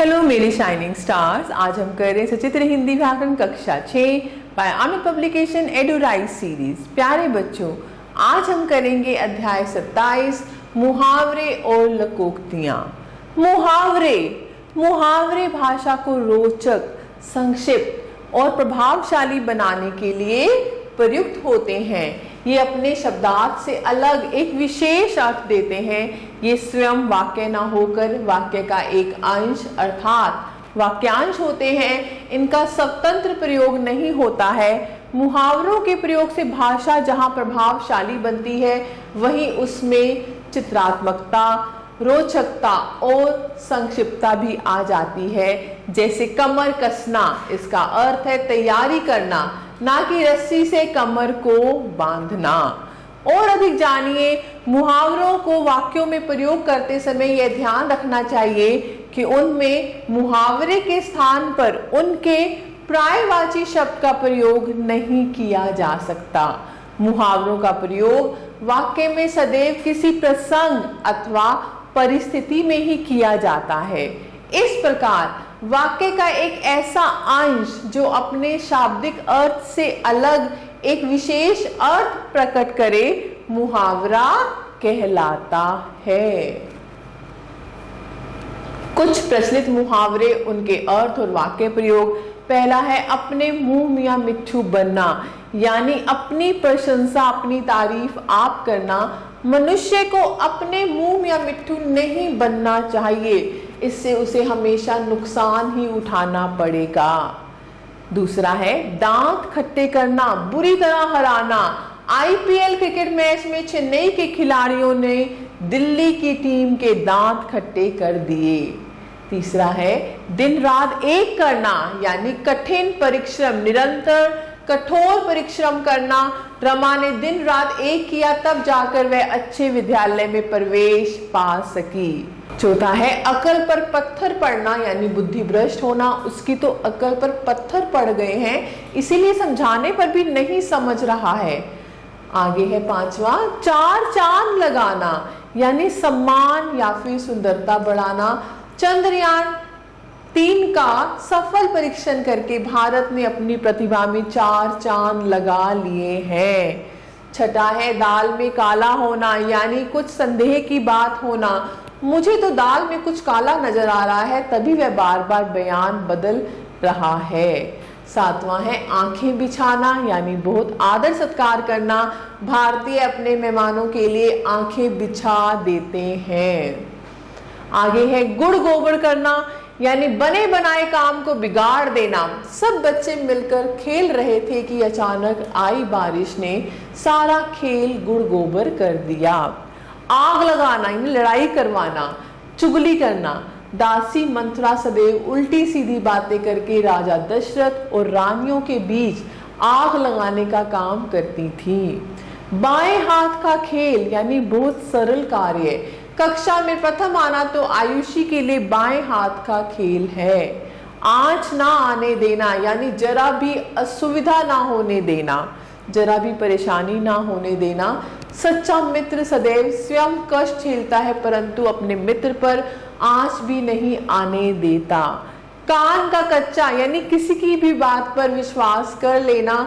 Hello मेरी shining stars, आज हम कर रहे हैं सचित्र हिंदी व्याकरण कक्षा 6 बाय आमिर पब्लिकेशन एडुराइज सीरीज। प्यारे बच्चों, आज हम करेंगे अध्याय 27 मुहावरे और लोकोक्तियां। मुहावरे भाषा को रोचक, संक्षिप्त और प्रभावशाली बनाने के लिए प्रयुक्त होते हैं। ये अपने शब्दार्थ से अलग एक विशेष अर्थ देते हैं। ये स्वयं वाक्य न होकर वाक्य का एक अंश अर्थात वाक्यांश होते हैं। इनका स्वतंत्र प्रयोग नहीं होता है। मुहावरों के प्रयोग से भाषा जहाँ प्रभावशाली बनती है, वहीं उसमें चित्रात्मकता, रोचकता और संक्षिप्तता भी आ जाती है। जैसे कमर कसना, इसका अर्थ है तैयारी करना, ना कि रस्सी से कमर को बांधना। और अधिक जानिए, मुहावरों को वाक्यों में प्रयोग करते समय यह ध्यान रखना चाहिए कि उनमें मुहावरे के स्थान पर उनके पर्यायवाची शब्द का प्रयोग नहीं किया जा सकता। मुहावरों का प्रयोग वाक्य में सदैव किसी प्रसंग अथवा परिस्थिति में ही किया जाता है। इस प्रकार वाक्य का एक ऐसा अंश जो अपने शाब्दिक अर्थ से अलग एक विशेष अर्थ प्रकट करे, मुहावरा कहलाता है। कुछ प्रचलित मुहावरे, उनके अर्थ और वाक्य प्रयोग। पहला है अपने मुंह मियां मिट्ठू बनना, यानी अपनी प्रशंसा, अपनी तारीफ आप करना। मनुष्य को अपने मुंह मियां मिट्ठू नहीं बनना चाहिए, इससे उसे हमेशा नुकसान ही उठाना पड़ेगा। दूसरा है दांत खट्टे करना, बुरी तरह हराना। आईपीएल क्रिकेट मैच में चेन्नई के खिलाड़ियों ने दिल्ली की टीम के दांत खट्टे कर दिए। तीसरा है दिन रात एक करना, यानी कठिन परिश्रम, निरंतर कठोर परिश्रम करना। रमा ने दिन रात एक किया, तब जाकर वह अच्छे विद्यालय में प्रवेश पा सकी। चौथा है अकल पर पत्थर पड़ना, यानी बुद्धि भ्रष्ट होना। उसकी तो अकल पर पत्थर पड़ गए हैं, इसीलिए समझाने पर भी नहीं समझ रहा है। आगे है पांचवा चार चांद लगाना, यानी सम्मान या फिर सुंदरता बढ़ाना। चंद्रयान 3 का सफल परीक्षण करके भारत ने अपनी प्रतिभा में 4 चांद लगा लिए हैं। छठा है दाल में काला होना, यानी कुछ संदेह की बात होना। मुझे तो दाल में कुछ काला नजर आ रहा है, तभी वह बार बार बयान बदल रहा है। सातवां है आंखें बिछाना, यानी बहुत आदर सत्कार करना। भारतीय अपने मेहमानों के लिए आंखें बिछा देते हैं। आगे है गुड़ गोबर करना, यानी बने बनाए काम को बिगाड़ देना। सब बच्चे मिलकर खेल रहे थे कि अचानक आई बारिश ने सारा खेल गुड़ गोबर कर दिया। आग लगाना, यानी लड़ाई करवाना। चुगली करना, दासी मंथरा सदैव उल्टी सीधी बातें करके राजा दशरथ और रानियों के बीच आग लगाने का काम करती थी। बाएं हाथ का खेल, यानी बहुत सरल कार्य। कक्षा में प्रथम आना तो आयुषी के लिए बाएं हाथ का खेल है। आंच ना आने देना, यानी जरा भी असुविधा ना होने देना, जरा भी परेशानी ना होने देना। सच्चा मित्र सदैव स्वयं कष्ट झेलता है, परंतु अपने मित्र पर आंच भी नहीं आने देता। कान का कच्चा, यानी किसी की भी बात पर विश्वास कर लेना।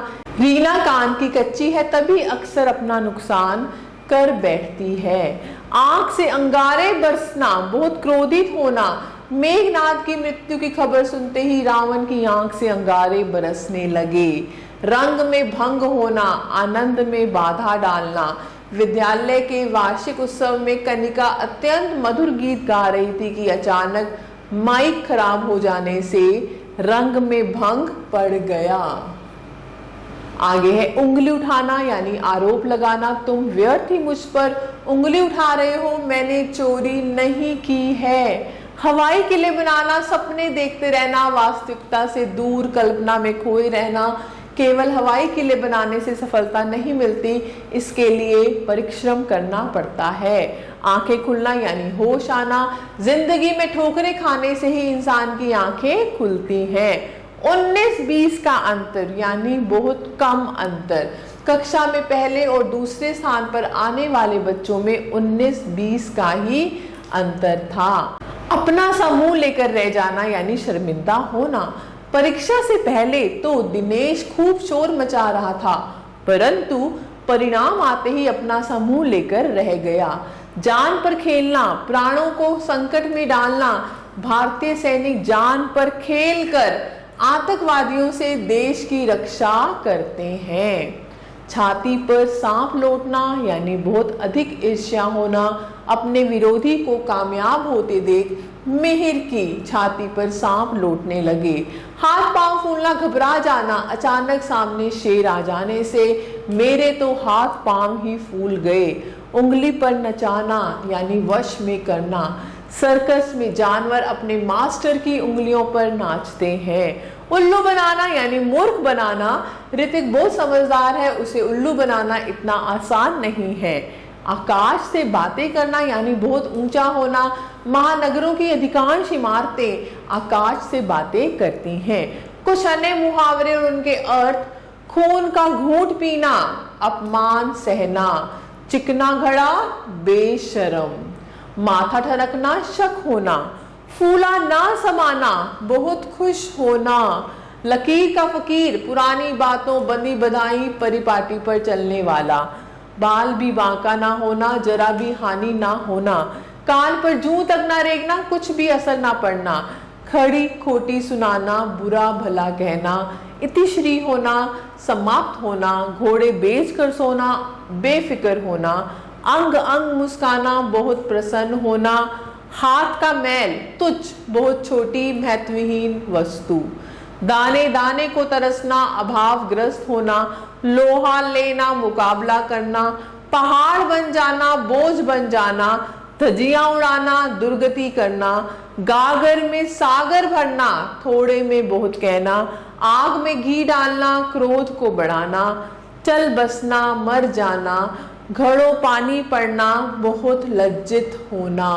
रीना कान की कच्ची है, तभी अक्सर अपना नुकसान कर बैठती है। आंख से अंगारे बरसना, बहुत क्रोधित होना। मेघनाद की मृत्यु की खबर सुनते ही रावण की आंख से अंगारे बरसने लगे। रंग में भंग होना, आनंद में बाधा डालना। विद्यालय के वार्षिक उत्सव में कनिका अत्यंत मधुर गीत गा रही थी कि अचानक माइक खराब हो जाने से रंग में भंग पड़ गया। आगे है उंगली उठाना, यानी आरोप लगाना। तुम व्यर्थ ही मुझ पर उंगली उठा रहे हो, मैंने चोरी नहीं की है। हवाई किले बनाना, सपने देखते रहना, वास्तविकता से दूर कल्पना में खोए रहना। केवल हवाई किले बनाने से सफलता नहीं मिलती, इसके लिए परिश्रम करना पड़ता है। आंखें खुलना, यानी होश आना। जिंदगी में ठोकरें खाने से ही इंसान की आंखें खुलती हैं। 19-20 का अंतर, यानी बहुत कम अंतर। कक्षा में पहले और दूसरे स्थान पर आने वाले बच्चों में 19-20 का ही अंतर था। अपना सा मुंह लेकर रह जाना यानी शर्मिंदा होना। परीक्षा से पहले तो दिनेश खूब शोर मचा रहा था, परंतु परिणाम आते ही अपना सा मुंह लेकर रह गया। जान पर खेलना, प्राणों को संकट में डालना। भारतीय सैनिक जान पर खेलकर आतंकवादियों से देश की रक्षा करते हैं। छाती पर सांप लौटना यानी बहुत अधिक ईर्ष्या होना। अपने विरोधी को कामयाब होते देख मिहिर की छाती पर सांप लौटने लगे। हाथ पांव फूलना, घबरा जाना, अचानक सामने शेर आ जाने से मेरे तो हाथ पांव ही फूल गए। उंगली पर नचाना यानी वश में करना। सर्कस में जानवर अपने मास्टर की उंगलियों पर नाचते हैं। उल्लू बनाना यानी मूर्ख बनाना। ऋतिक बहुत समझदार है, उसे उल्लू बनाना इतना आसान नहीं है। आकाश से बातें करना यानी बहुत ऊंचा होना। महानगरों की अधिकांश इमारतें आकाश से बातें करती हैं। कुछ अन्य मुहावरे और उनके अर्थ: खून का घूंट पीना, अपमान सहना, चिकना घड़ा, बेशरम, माथा ठनकना, शक होना, फूला ना समाना, बहुत खुश होना, लकीर का फकीर, पुरानी बातों बंदी बधाई परिपाटी पर चलने वाला, बाल भी बांका ना होना, जरा भी हानि ना होना, कान पर जूं तक ना रेंगना, कुछ भी असर ना पड़ना, खड़ी खोटी सुनाना, बुरा भला कहना, इतिश्री होना, समाप्त होना, घोड़े बेच कर सोना, बेफिक्र होना, अंग अंग मुस्काना, बहुत प्रसन्न होना, हाथ का मैल, तुच्छ, बहुत छोटी महत्वहीन वस्तु, दाने दाने को तरसना, अभावग्रस्त होना, लोहा लेना, मुकाबला करना, पहाड़ बन जाना, बोझ बन जाना, धजियां उड़ाना, दुर्गति करना, गागर में सागर भरना, थोड़े में बहुत कहना, आग में घी डालना, क्रोध को बढ़ाना, चल बसना, मर जाना, घड़ों पानी पड़ना, बहुत लज्जित होना।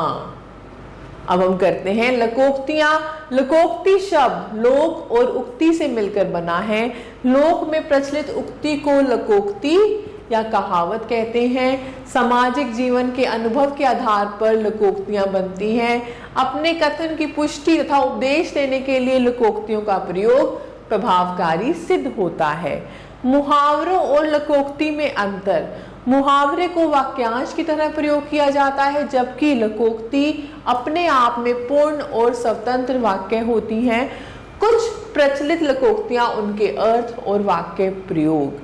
अब हम करते हैं लकोक्तियां। लकोक्ति शब्द लोक और उक्ति से मिलकर बना है। लोक में प्रचलित उक्ति को लकोक्ति या कहावत कहते हैं। सामाजिक जीवन के अनुभव के आधार पर लकोक्तियां बनती हैं। अपने कथन की पुष्टि तथा उपदेश देने के लिए लकोक्तियों का प्रयोग प्रभावकारी सिद्ध होता है। मुहावरों और लकोक्ति में अंतर: मुहावरे को वाक्यांश की तरह प्रयोग किया जाता है, जबकि लकोक्ति अपने आप में पूर्ण और स्वतंत्र वाक्य होती हैं। कुछ प्रचलित लकोक्तियां, उनके अर्थ और वाक्य प्रयोग: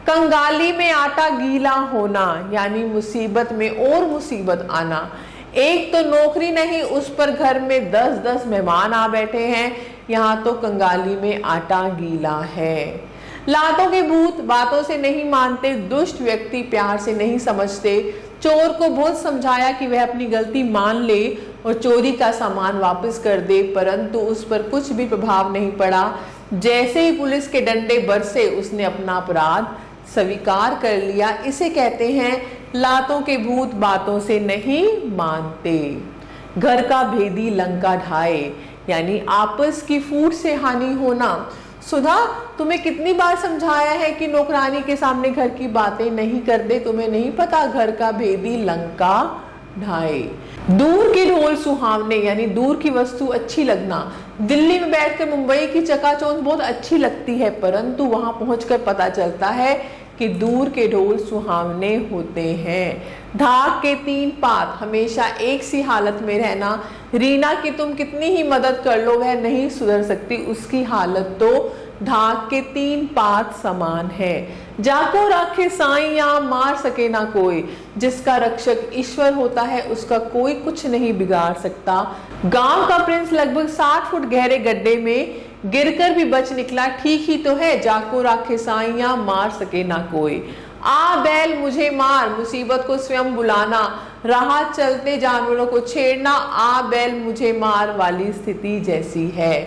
कंगाली में आटा गीला होना यानी मुसीबत में और मुसीबत आना। एक तो नौकरी नहीं, उस पर घर में 10-10 मेहमान आ बैठे हैं, यहाँ तो कंगाली में आटा गीला है। लातों के भूत, बातों से नहीं मानते, दुष्ट व्यक्ति प्यार से नहीं समझते। चोर को बहुत समझाया कि वह अपनी गलती मान ले और चोरी का सामान वापस कर दे, परंतु उस पर कुछ भी प्रभाव नहीं पड़ा। जैसे ही पुलिस के डंडे बरसे, उसने अपना अपराध स्वीकार कर लिया। इसे कहते हैं लातों के भूत बातों से नहीं मानते। घर का भेदी लंका ढाए यानी आपस की फूट से हानि होना। सुधा, तुम्हें कितनी बार समझाया है कि नौकरानी के सामने घर की बातें नहीं कर दे, तुम्हें नहीं पता घर का भेदी लंका ढाए। दूर के ढोल सुहावने यानी दूर की वस्तु अच्छी लगना। दिल्ली में बैठकर मुंबई की चकाचौंध बहुत अच्छी लगती है, परंतु वहां पहुंचकर पता चलता है कि दूर के ढोल सुहावने होते हैं। ढाक के 3 पात, हमेशा एक सी हालत में रहना। रीना की तुम कितनी ही मदद कर लो, वह नहीं सुधर सकती, उसकी हालत तो ढाक के 3 पात समान है। जाको राखे साइयां, मार सके ना कोई। जिसका रक्षक ईश्वर होता है, उसका कोई कुछ नहीं बिगाड़ सकता। गांव का प्रिंस लगभग 60 फुट गहरे गड्ढे में गिरकर भी बच निकला, ठीक ही तो है। जाको राखे साइयां, मार सके ना कोई। आ बैल मुझे मार, मुसीबत को स्वयं बुलाना। राह चलते जानवरों को छेड़ना, आ बैल मुझे मार वाली स्थिति जैसी है।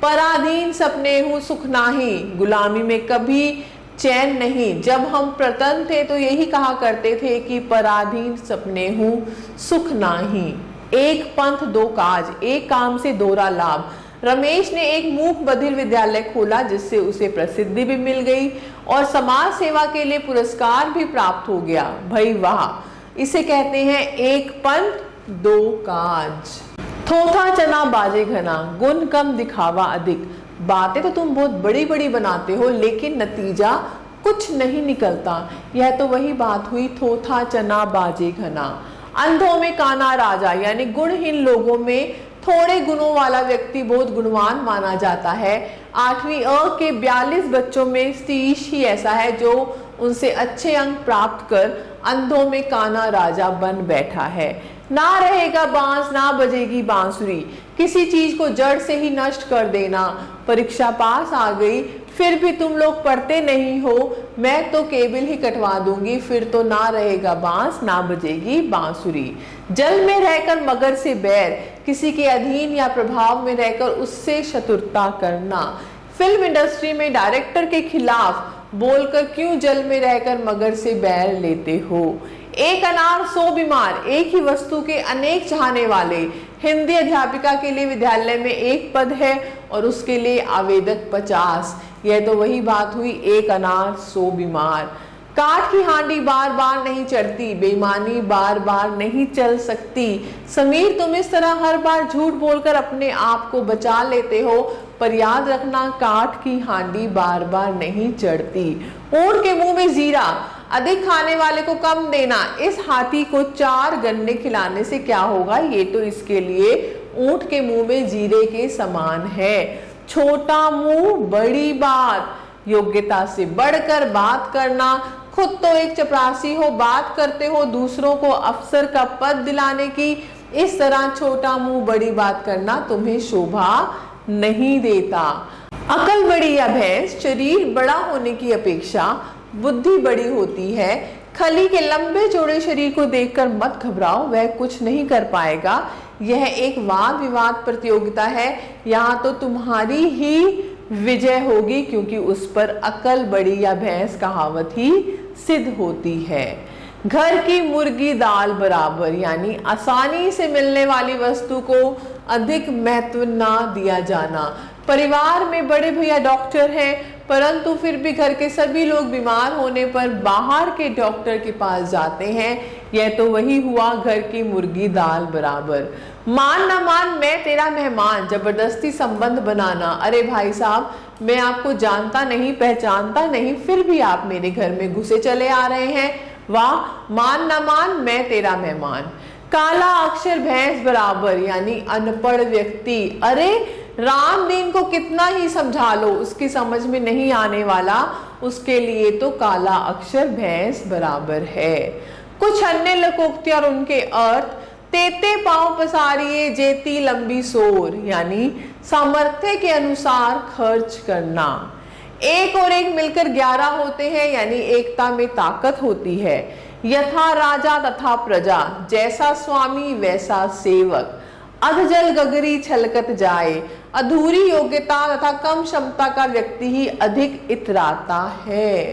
पराधीन सपने हूँ सुख नाही, गुलामी में कभी चैन नहीं। जब हम प्रतन थे तो यही कहा करते थे कि पराधीन सपने हूँ सुख नाही। एक पंथ 2 काज, एक काम से दोहरा लाभ। रमेश ने एक मूक बधिर विद्यालय खोला, जिससे उसे प्रसिद्धि भी मिल गई और समाज सेवा के लिए पुरस्कार भी प्राप्त हो गया। भाई वाह, इसे कहते हैं एक पंथ 2 काज। थोथा चना बाजे घना, गुण कम दिखावा अधिक। बातें तो तुम बहुत बड़ी बड़ी बनाते हो लेकिन नतीजा कुछ नहीं निकलता। यह तो वही बात हुई, थोथा चना बाजे घना। अंधों में काना राजा, यानी गुणहीन लोगों में थोड़े गुणों वाला व्यक्ति बहुत गुणवान माना जाता है। 8वीं अ के 42 बच्चों में सतीश ही ऐसा है जो उनसे अच्छे अंक प्राप्त कर अंधों में काना राजा बन बैठा है। ना रहेगा बांस ना बजेगी बांसुरी, किसी चीज को जड़ से ही नष्ट कर देना। परीक्षा पास आ गई फिर भी तुम लोग पढ़ते नहीं हो, मैं तो केबल ही कटवा दूंगी, फिर तो ना रहेगा बांस ना बजेगी बांसुरी। जल में रहकर मगर से बैर, किसी के अधीन या प्रभाव में रहकर उससे शत्रुता करना। फिल्म इंडस्ट्री में डायरेक्टर के खिलाफ बोलकर क्यों जल में रहकर मगर से बैर लेते हो। एक अनार 100 बीमार, एक ही वस्तु के अनेक चाहने वाले। हिंदी अध्यापिका के लिए विद्यालय में एक पद है और उसके लिए आवेदक 50। यह तो वही बात हुई, एक अनार 100 बीमार। काठ की हांडी बार बार नहीं चढ़ती, बेईमानी बार बार नहीं चल सकती। समीर, तुम इस तरह हर बार झूठ बोलकर अपने आप को बचा लेते हो, पर याद रखना काठ की हांडी बार बार नहीं चढ़ती। ऊंट के मुंह में जीरा, अधिक खाने वाले को कम देना। इस हाथी को 4 गन्ने खिलाने से क्या होगा, ये तो इसके लिए ऊंट के मुंह में जीरे के समान है। छोटा मुंह बड़ी बात, योग्यता से बढ़कर बात करना। खुद तो एक चपरासी हो, बात करते हो दूसरों को अफसर का पद दिलाने की। इस तरह छोटा मुंह बड़ी बात करना तुम्हें शोभा नहीं देता। अकल बड़ी या भैंस, शरीर बड़ा होने की अपेक्षा बुद्धि बड़ी होती है। खली के लंबे चौड़े शरीर को देखकर मत घबराओ, वह कुछ नहीं कर पाएगा। यह एक वाद विवाद प्रतियोगिता है, यहाँ तो तुम्हारी ही विजय होगी, क्योंकि उस पर अकल बड़ी या भैंस कहावत ही सिद्ध होती है। घर की मुर्गी दाल बराबर, यानी आसानी से मिलने वाली वस्तु को अधिक महत्व ना दिया जाना। परिवार में बड़े भैया डॉक्टर हैं, परंतु फिर भी घर के सभी लोग बीमार होने पर बाहर के डॉक्टर के पास जाते हैं। यह तो वही हुआ, घर की मुर्गी दाल बराबर। मान ना मान मैं तेरा मेहमान, जबरदस्ती संबंध बनाना। अरे भाई साहब, मैं आपको जानता नहीं पहचानता नहीं, फिर भी आप मेरे घर में घुसे चले आ रहे हैं। वाह, मान ना मान मैं तेरा मेहमान। काला अक्षर भैंस बराबर, यानी अनपढ़ व्यक्ति। अरे रामदीन को कितना ही समझा लो, उसकी समझ में नहीं आने वाला, उसके लिए तो काला अक्षर भैंस बराबर है। कुछ अन्य लोकोक्ति और उनके अर्थ। तेते पांव पसारिए जेती लंबी सोर, यानी सामर्थ्य के अनुसार खर्च करना। एक और एक मिलकर 11 होते हैं, यानी एकता में ताकत होती है। यथा राजा तथा प्रजा, जैसा स्वामी वैसा सेवक। अधजल गगरी छलकत जाए, अधूरी योग्यता तथा कम क्षमता का व्यक्ति ही अधिक इतराता है।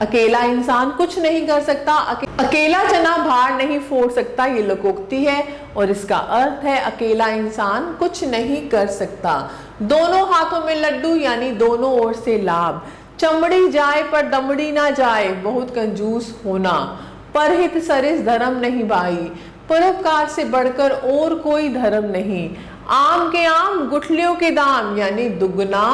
अकेला इंसान कुछ नहीं कर सकता, अकेला चना भार नहीं फोड़ सकता, ये लोकोक्ति है और इसका अर्थ है अकेला इंसान कुछ नहीं कर सकता। दोनों हाथों में लड्डू, यानी दोनों ओर से लाभ। चमड़ी जाए पर दमड़ी ना जाए, बहुत कंजूस होना। परहित सरिस धर्म नहीं भाई, परोपकार से बढ़कर और कोई धर्म नहीं। आम के आम गुठलियों के दाम, यानी दुगना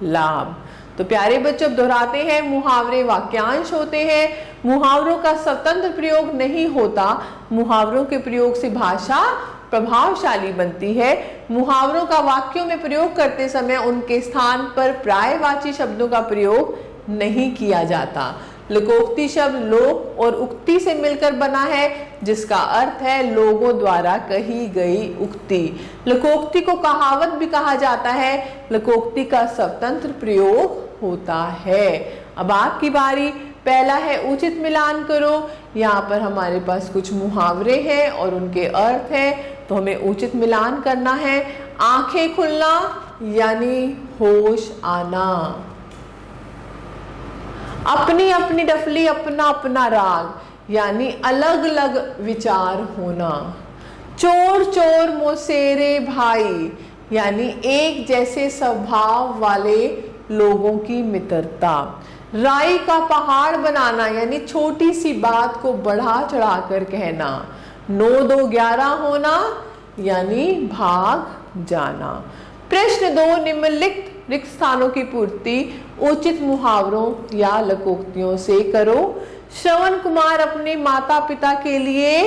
लाभ। तो प्यारे बच्चों, दोहराते हैं, मुहावरे वाक्यांश होते हैं। मुहावरों का स्वतंत्र प्रयोग नहीं होता, मुहावरों के प्रयोग से भाषा प्रभावशाली बनती है। मुहावरों का वाक्यों में प्रयोग करते समय उनके स्थान पर पर्यायवाची शब्दों का प्रयोग नहीं किया जाता। लोकोक्ति शब्द लोक और उक्ति से मिलकर बना है, जिसका अर्थ है लोगों द्वारा कही गई उक्ति। लोकोक्ति को कहावत भी कहा जाता है। लोकोक्ति का स्वतंत्र प्रयोग होता है। अब आपकी बारी। पहला है उचित मिलान करो। यहाँ पर हमारे पास कुछ मुहावरे हैं और उनके अर्थ हैं, तो हमें उचित मिलान करना है। आंखें खुलना, यानी होश आना। अपनी अपनी डफली अपना अपना राग, यानी अलग अलग विचार होना। चोर चोर मोसेरे भाई, यानी एक जैसे स्वभाव वाले लोगों की मित्रता। राई का पहाड़ बनाना, यानी छोटी सी बात को बढ़ा चढ़ा कर कहना। 9 2 11 होना, यानी भाग जाना। प्रश्न 2, निम्नलिखित रिक्त स्थानों की पूर्ति उचित मुहावरों या लोकोक्तियों से करो। श्रवण कुमार अपने माता पिता के लिए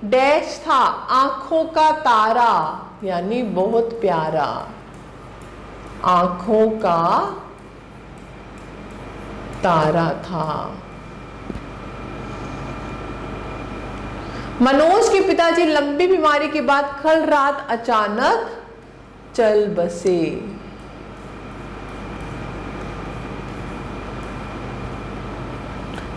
डैश था, आंखों का तारा, यानी बहुत प्यारा, आंखों का तारा था। मनोज के पिताजी लंबी बीमारी के बाद कल रात अचानक चल बसे।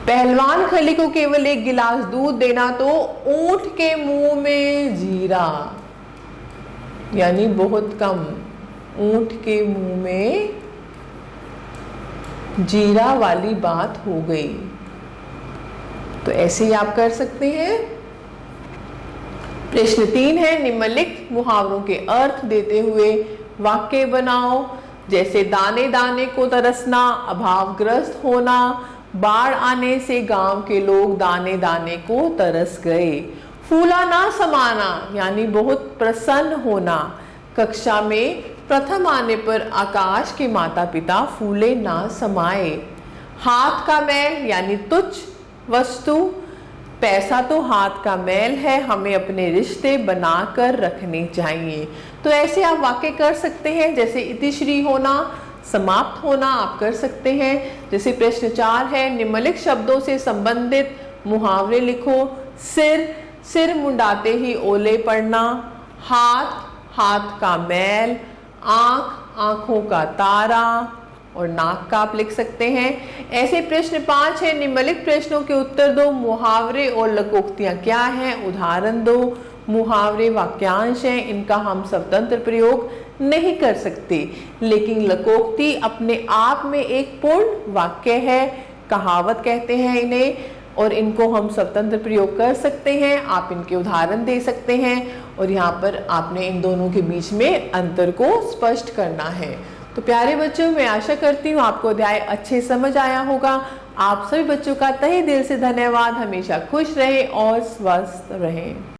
पहलवान खली को केवल एक गिलास दूध देना तो ऊंट के मुंह में जीरा, यानी बहुत कम, ऊंट के मुंह में जीरा वाली बात हो गई। तो ऐसे ही आप कर सकते हैं। प्रश्न 3 है, निम्नलिखित मुहावरों के अर्थ देते हुए वाक्य बनाओ। जैसे दाने दाने को तरसना, अभावग्रस्त होना, बाढ़ आने से गांव के लोग दाने दाने को तरस गए। फूला ना समाना, यानी बहुत प्रसन्न होना, कक्षा में प्रथम आने पर आकाश के माता पिता फूले ना समाए। हाथ का मैल, यानी तुच्छ वस्तु, पैसा तो हाथ का मैल है, हमें अपने रिश्ते बनाकर रखने चाहिए। तो ऐसे आप वाक्य कर सकते हैं। जैसे इतिश्री होना, समाप्त होना आप कर सकते हैं। जैसे प्रश्न 4 है, निम्नलिखित शब्दों से संबंधित मुहावरे लिखो। सिर, सिर मुंडाते ही ओले पड़ना, हाथ, हाथ का मैल, आंख, आंखों का तारा और नाक का आप लिख सकते हैं। ऐसे प्रश्न 5 है, निम्नलिखित प्रश्नों के उत्तर दो। मुहावरे और लोकोक्तियां क्या हैं, उदाहरण दो। मुहावरे वाक्यांश हैं, इनका हम स्वतंत्र प्रयोग नहीं कर सकते, लेकिन लोकोक्ति अपने आप में एक पूर्ण वाक्य है, कहावत कहते हैं इन्हें, और इनको हम स्वतंत्र प्रयोग कर सकते हैं। आप इनके उदाहरण दे सकते हैं और यहाँ पर आपने इन दोनों के बीच में अंतर को स्पष्ट करना है। तो प्यारे बच्चों, मैं आशा करती हूँ आपको अध्याय अच्छे समझ आया होगा। आप सभी बच्चों का तहे दिल से धन्यवाद। हमेशा खुश रहें और स्वस्थ रहें।